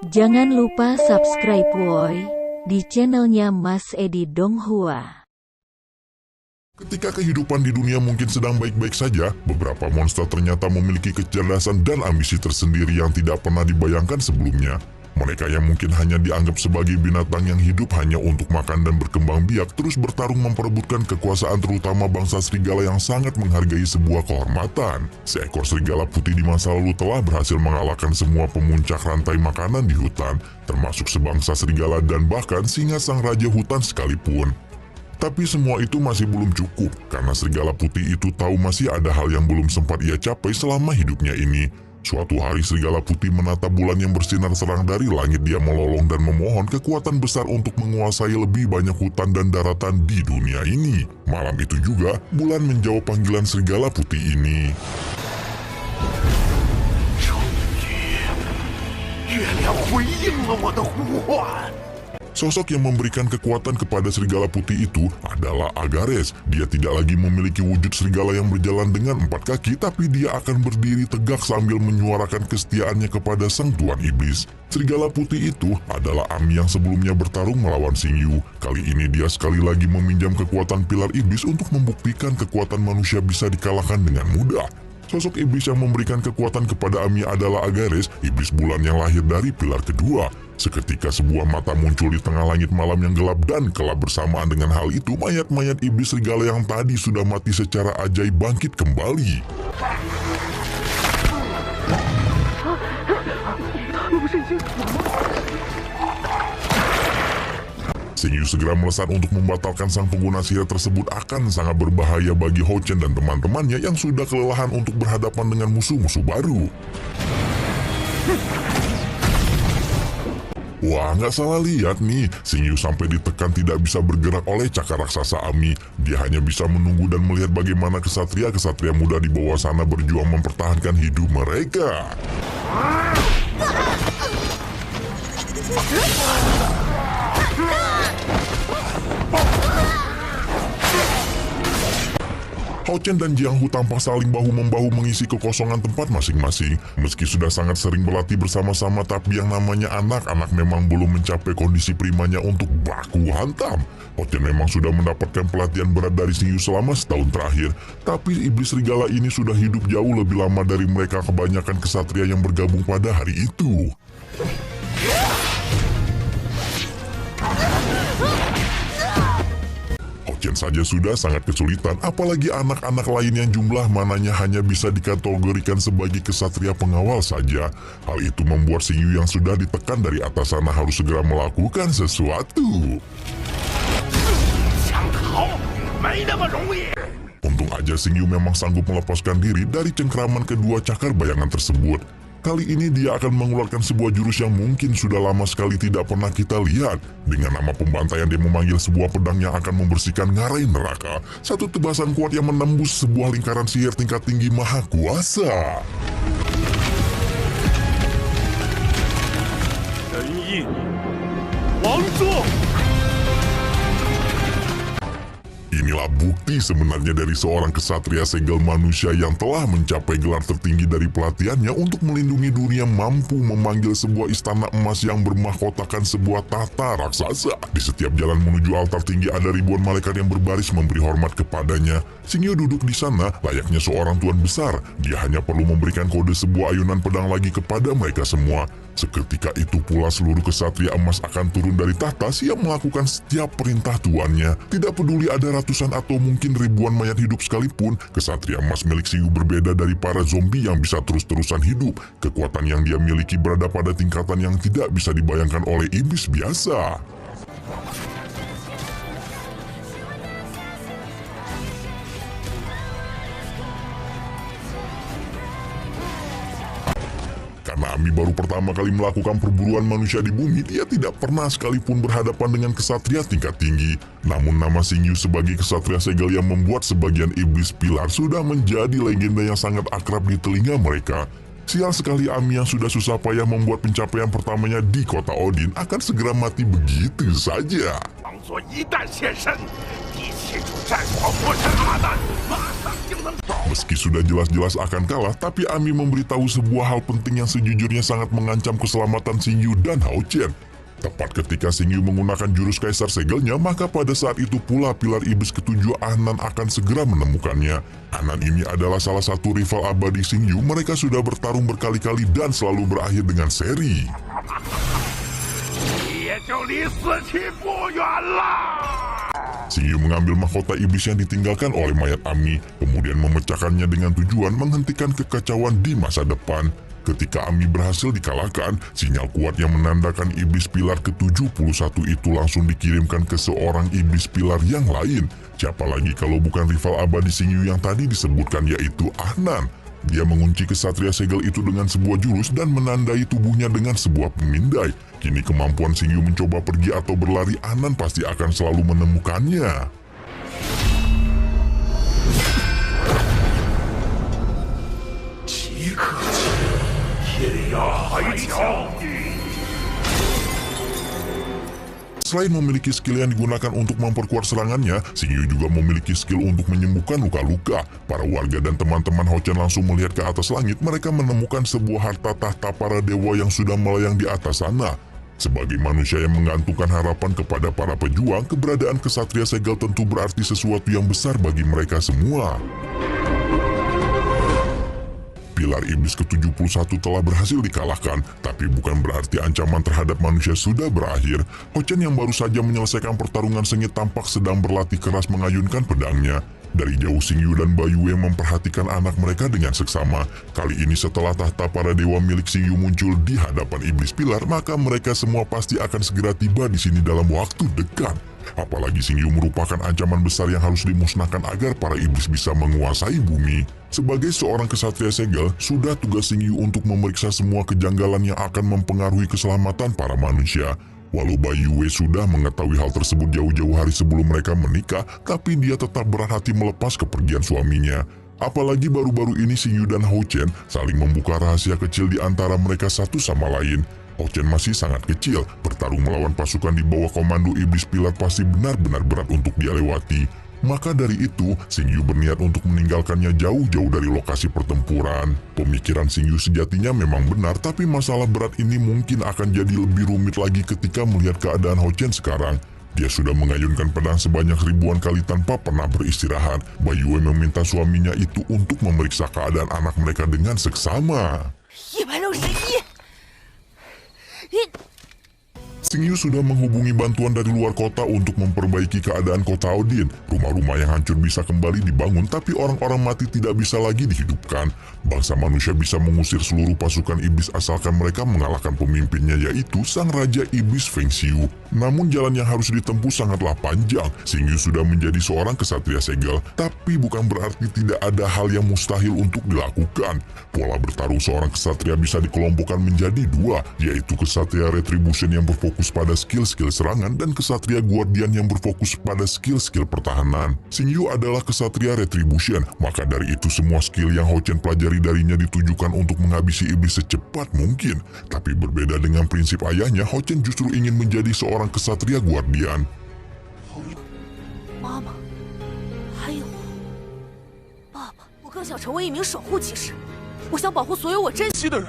Jangan lupa subscribe woi di channelnya Mas Edi Donghua. Ketika kehidupan di dunia mungkin sedang baik-baik saja, beberapa monster ternyata memiliki kecerdasan dan ambisi tersendiri yang tidak pernah dibayangkan sebelumnya. Mereka yang mungkin hanya dianggap sebagai binatang yang hidup hanya untuk makan dan berkembang biak terus bertarung memperebutkan kekuasaan terutama bangsa serigala yang sangat menghargai sebuah kehormatan. Seekor serigala putih di masa lalu telah berhasil mengalahkan semua pemuncak rantai makanan di hutan, termasuk sebangsa serigala dan bahkan singa sang raja hutan sekalipun. Tapi semua itu masih belum cukup, karena serigala putih itu tahu masih ada hal yang belum sempat ia capai selama hidupnya ini. Suatu hari serigala putih menatap bulan yang bersinar terang dari langit. Dia melolong dan memohon kekuatan besar untuk menguasai lebih banyak hutan dan daratan di dunia ini. Malam itu juga, bulan menjawab panggilan serigala putih ini. Sosok yang memberikan kekuatan kepada serigala putih itu adalah Agares. Dia tidak lagi memiliki wujud serigala yang berjalan dengan 4 kaki, tapi dia akan berdiri tegak sambil menyuarakan kesetiaannya kepada sang tuan iblis. Serigala putih itu adalah Ami yang sebelumnya bertarung melawan Xingyu. Kali ini dia sekali lagi meminjam kekuatan pilar iblis untuk membuktikan kekuatan manusia bisa dikalahkan dengan mudah. Sosok iblis yang memberikan kekuatan kepada Ami adalah Agares, iblis bulan yang lahir dari pilar kedua. Seketika sebuah mata muncul di tengah langit malam yang gelap dan kelak bersamaan dengan hal itu mayat-mayat iblis serigala yang tadi sudah mati secara ajaib bangkit kembali. Xingyu segera melesat untuk membatalkan sang pengguna sihir tersebut akan sangat berbahaya bagi Hou Chen dan teman-temannya yang sudah kelelahan untuk berhadapan dengan musuh-musuh baru. Wah, nggak salah lihat nih, Xingyu sampai ditekan tidak bisa bergerak oleh cakar raksasa Ami. Dia hanya bisa menunggu dan melihat bagaimana kesatria-kesatria muda di bawah sana berjuang mempertahankan hidup mereka. Hou Chen dan Jiang Hu tampak saling bahu-membahu mengisi kekosongan tempat masing-masing. Meski sudah sangat sering berlatih bersama-sama, tapi yang namanya anak-anak memang belum mencapai kondisi primanya untuk baku hantam. Hou Chen memang sudah mendapatkan pelatihan berat dari Xingyu selama setahun terakhir, tapi iblis serigala ini sudah hidup jauh lebih lama dari mereka kebanyakan kesatria yang bergabung pada hari itu. Saja sudah sangat kesulitan, apalagi anak-anak lain yang jumlah mananya hanya bisa dikategorikan sebagai kesatria pengawal saja. Hal itu membuat Xingyu yang sudah ditekan dari atas sana harus segera melakukan sesuatu. Untung aja Xingyu memang sanggup melepaskan diri dari cengkraman kedua cakar bayangan tersebut. Kali ini dia akan mengeluarkan sebuah jurus yang mungkin sudah lama sekali tidak pernah kita lihat. Dengan nama pembantaian dia memanggil sebuah pedang yang akan membersihkan ngarai neraka. Satu tebasan kuat yang menembus sebuah lingkaran sihir tingkat tinggi maha kuasa. Inilah bukti sebenarnya dari seorang kesatria segel manusia yang telah mencapai gelar tertinggi dari pelatihannya untuk melindungi dunia, mampu memanggil sebuah istana emas yang bermahkotakan sebuah tahta raksasa. Di setiap jalan menuju altar tinggi ada ribuan malaikat yang berbaris memberi hormat kepadanya. Xingyu duduk di sana layaknya seorang tuan besar. Dia hanya perlu memberikan kode sebuah ayunan pedang lagi kepada mereka semua. Seketika itu pula seluruh kesatria emas akan turun dari tahta siap melakukan setiap perintah tuannya. Tidak peduli ada ratusan atau mungkin ribuan mayat hidup sekalipun, kesatria emas milik Xingyu berbeda dari para zombie yang bisa terus-terusan hidup. Kekuatan yang dia miliki berada pada tingkatan yang tidak bisa dibayangkan oleh iblis biasa. Karena Ami baru pertama kali melakukan perburuan manusia di bumi, dia tidak pernah sekalipun berhadapan dengan kesatria tingkat tinggi. Namun nama Xingyu sebagai kesatria segel yang membuat sebagian iblis pilar sudah menjadi legenda yang sangat akrab di telinga mereka. Sial sekali Ami yang sudah susah payah membuat pencapaian pertamanya di kota Odin akan segera mati begitu saja. Meski sudah jelas-jelas akan kalah, tapi Ami memberitahu sebuah hal penting yang sejujurnya sangat mengancam keselamatan Xingyu dan Hao Chen. Tepat ketika Xingyu menggunakan jurus Kaisar Segelnya, maka pada saat itu pula pilar iblis ketujuh Ahnan akan segera menemukannya. Ahnan ini adalah salah satu rival abadi Xingyu. Mereka sudah bertarung berkali-kali dan selalu berakhir dengan seri. Xingyu mengambil mahkota iblis yang ditinggalkan oleh mayat Ami, kemudian memecahkannya dengan tujuan menghentikan kekacauan di masa depan. Ketika Ami berhasil dikalahkan, sinyal kuat yang menandakan iblis pilar ke-71 itu langsung dikirimkan ke seorang iblis pilar yang lain. Siapa lagi kalau bukan rival abadi Xingyu yang tadi disebutkan, yaitu Ahnan. Dia mengunci kesatria segel itu dengan sebuah jurus dan menandai tubuhnya dengan sebuah pemindai. Kini kemampuan Xingyu mencoba pergi atau berlari, Ahnan pasti akan selalu menemukannya. Selain memiliki skill yang digunakan untuk memperkuat serangannya, Xingyu juga memiliki skill untuk menyembuhkan luka-luka. Para warga dan teman-teman Hao Chen langsung melihat ke atas langit. Mereka menemukan sebuah harta tahta para dewa yang sudah melayang di atas sana. Sebagai manusia yang menggantungkan harapan kepada para pejuang, keberadaan kesatria segel tentu berarti sesuatu yang besar bagi mereka semua. Pilar iblis ke-71 telah berhasil dikalahkan, tapi bukan berarti ancaman terhadap manusia sudah berakhir. Hao Chen yang baru saja menyelesaikan pertarungan sengit tampak sedang berlatih keras mengayunkan pedangnya. Dari jauh Xingyu dan Baiyue memperhatikan anak mereka dengan seksama. Kali ini setelah tahta para dewa milik Xingyu muncul di hadapan iblis pilar, maka mereka semua pasti akan segera tiba di sini dalam waktu dekat. Apalagi Xingyu merupakan ancaman besar yang harus dimusnahkan agar para iblis bisa menguasai bumi. Sebagai seorang kesatria segel, sudah tugas Xingyu untuk memeriksa semua kejanggalan yang akan mempengaruhi keselamatan para manusia. Walau Baiyue sudah mengetahui hal tersebut jauh-jauh hari sebelum mereka menikah, tapi dia tetap berat hati melepas kepergian suaminya. Apalagi baru-baru ini Xingyu dan Hao Chen saling membuka rahasia kecil di antara mereka satu sama lain. Hao Chen masih sangat kecil, bertarung melawan pasukan di bawah komando iblis pilar pasti benar-benar berat untuk dia lewati. Maka dari itu, Xingyu berniat untuk meninggalkannya jauh-jauh dari lokasi pertempuran. Pemikiran Xingyu sejatinya memang benar, tapi masalah berat ini mungkin akan jadi lebih rumit lagi ketika melihat keadaan Hao Chen sekarang. Dia sudah mengayunkan pedang sebanyak ribuan kali tanpa pernah beristirahat. Baiyue meminta suaminya itu untuk memeriksa keadaan anak mereka dengan seksama. 161 Xingyu sudah menghubungi bantuan dari luar kota untuk memperbaiki keadaan kota Odin. Rumah-rumah yang hancur bisa kembali dibangun, tapi orang-orang mati tidak bisa lagi dihidupkan. Bangsa manusia bisa mengusir seluruh pasukan iblis asalkan mereka mengalahkan pemimpinnya, yaitu sang Raja Iblis Feng Xiu. Namun jalan yang harus ditempuh sangatlah panjang. Xingyu sudah menjadi seorang kesatria segel, tapi bukan berarti tidak ada hal yang mustahil untuk dilakukan. Pola bertarung seorang kesatria bisa dikelompokkan menjadi dua, yaitu kesatria retribution yang berfokus pada skill-skill serangan dan kesatria guardian yang berfokus pada skill-skill pertahanan. Xingyu adalah kesatria retribution, maka dari itu semua skill yang Hao Chen pelajari darinya ditujukan untuk menghabisi iblis secepat mungkin. Tapi berbeda dengan prinsip ayahnya, Hao Chen justru ingin menjadi seorang kesatria guardian. 妈妈，还有爸爸，我更想成为一名守护骑士。我想保护所有我珍惜的人。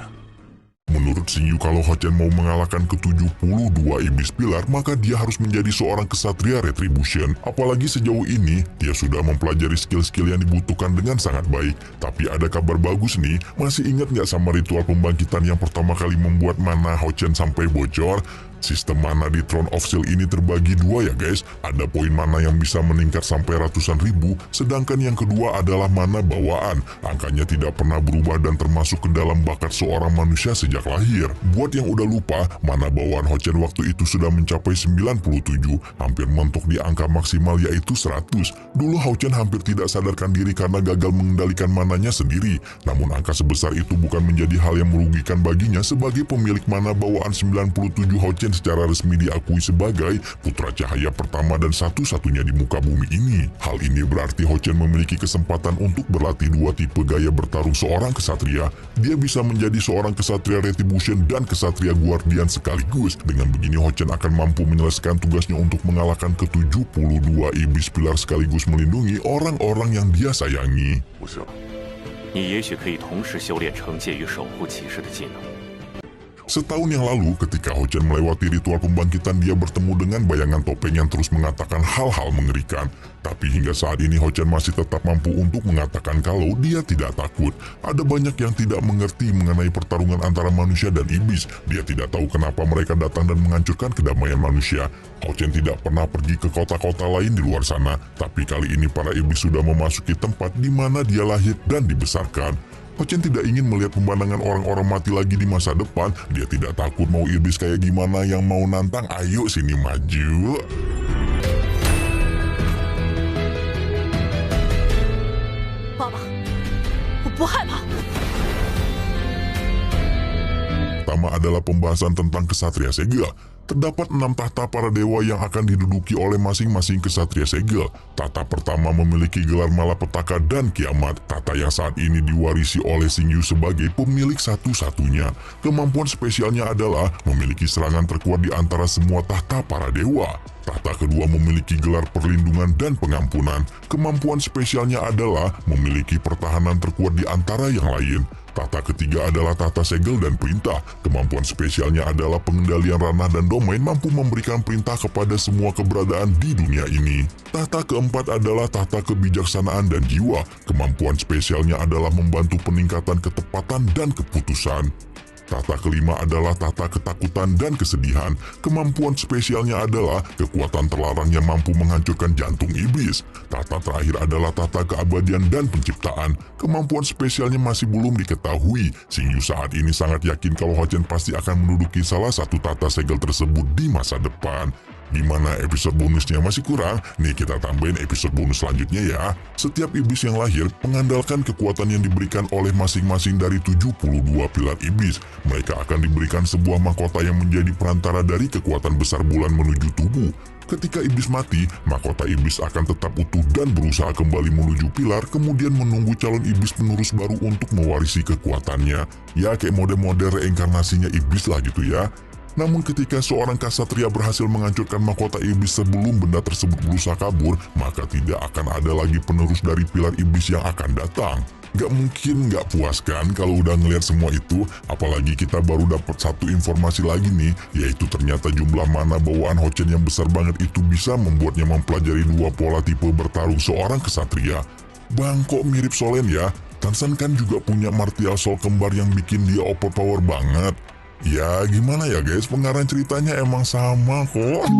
Menurut Xingyu, kalau Hao Chen mau mengalahkan ke-72 iblis pilar, maka dia harus menjadi seorang kesatria retribution. Apalagi sejauh ini, dia sudah mempelajari skill-skill yang dibutuhkan dengan sangat baik. Tapi ada kabar bagus nih, masih ingat nggak sama ritual pembangkitan yang pertama kali membuat mana Hao Chen sampai bocor? Sistem mana di Throne of Steel ini terbagi dua ya guys. Ada poin mana yang bisa meningkat sampai ratusan ribu, sedangkan yang kedua adalah mana bawaan. Angkanya tidak pernah berubah dan termasuk ke dalam bakat seorang manusia sejak lahir. Buat yang udah lupa, mana bawaan Hao Chen waktu itu sudah mencapai 97, hampir mentok di angka maksimal yaitu 100. Dulu Hao Chen hampir tidak sadarkan diri karena gagal mengendalikan mananya sendiri. Namun angka sebesar itu bukan menjadi hal yang merugikan baginya sebagai pemilik mana bawaan 97 Hao Chen Ho-Chen secara resmi diakui sebagai putra cahaya pertama dan satu-satunya di muka bumi ini. Hal ini berarti Ho-Chen memiliki kesempatan untuk berlatih dua tipe gaya bertarung seorang kesatria. Dia bisa menjadi seorang kesatria Retribution dan kesatria Guardian sekaligus. Dengan begini Ho-Chen akan mampu menyelesaikan tugasnya untuk mengalahkan ke-72 iblis pilar sekaligus melindungi orang-orang yang dia sayangi. 不是，你也许可以同时修炼惩戒与守护骑士的技能。 Setahun yang lalu, ketika Ho-Chen melewati ritual pembangkitan, dia bertemu dengan bayangan topeng yang terus mengatakan hal-hal mengerikan. Tapi hingga saat ini Ho-Chen masih tetap mampu untuk mengatakan kalau dia tidak takut. Ada banyak yang tidak mengerti mengenai pertarungan antara manusia dan iblis. Dia tidak tahu kenapa mereka datang dan menghancurkan kedamaian manusia. Ho-Chen tidak pernah pergi ke kota-kota lain di luar sana. Tapi kali ini para iblis sudah memasuki tempat di mana dia lahir dan dibesarkan. Ho-Chen tidak ingin melihat pemandangan orang-orang mati lagi di masa depan. Dia tidak takut mau iblis kayak gimana yang mau nantang. Ayo sini maju. Papa, 我不害怕。 Pertama adalah pembahasan tentang kesatria segel. Terdapat 6 tahta para dewa yang akan diduduki oleh masing-masing kesatria segel. Tahta pertama memiliki gelar malapetaka dan kiamat. Tahta yang saat ini diwarisi oleh Xingyu sebagai pemilik satu-satunya. Kemampuan spesialnya adalah memiliki serangan terkuat di antara semua tahta para dewa. Tahta kedua memiliki gelar perlindungan dan pengampunan. Kemampuan spesialnya adalah memiliki pertahanan terkuat di antara yang lain. Tahta ketiga adalah tahta segel dan perintah. Kemampuan spesialnya adalah pengendalian ranah dan domain, mampu memberikan perintah kepada semua keberadaan di dunia ini. Tahta keempat adalah tahta kebijaksanaan dan jiwa. Kemampuan spesialnya adalah membantu peningkatan ketepatan dan keputusan. Tahta kelima adalah tahta ketakutan dan kesedihan. Kemampuan spesialnya adalah kekuatan terlarang yang mampu menghancurkan jantung iblis. Tahta terakhir adalah tahta keabadian dan penciptaan. Kemampuan spesialnya masih belum diketahui. Xingyu saat ini sangat yakin kalau Ho-Chen pasti akan menduduki salah satu tahta segel tersebut di masa depan. Gimana episode bonusnya masih kurang? Nih kita tambahin episode bonus selanjutnya ya. Setiap iblis yang lahir mengandalkan kekuatan yang diberikan oleh masing-masing dari 72 pilar iblis. Mereka akan diberikan sebuah mahkota yang menjadi perantara dari kekuatan besar bulan menuju tubuh. Ketika iblis mati, mahkota iblis akan tetap utuh dan berusaha kembali menuju pilar, kemudian menunggu calon iblis penerus baru untuk mewarisi kekuatannya. Ya kayak mode-mode reinkarnasinya iblis lah gitu ya. Namun ketika seorang kasatria berhasil menghancurkan mahkota iblis sebelum benda tersebut berusaha kabur, maka tidak akan ada lagi penerus dari pilar iblis yang akan datang. Gak mungkin gak puas kan kalau udah ngeliat semua itu, apalagi kita baru dapat satu informasi lagi nih, yaitu ternyata jumlah mana bawaan Ho-Chen yang besar banget itu bisa membuatnya mempelajari dua pola tipe bertarung seorang kesatria. Bang, kok mirip Solen ya? Tansan kan juga punya martial soul kembar yang bikin dia overpower banget. Ya gimana ya guys, pengarang ceritanya emang sama kok.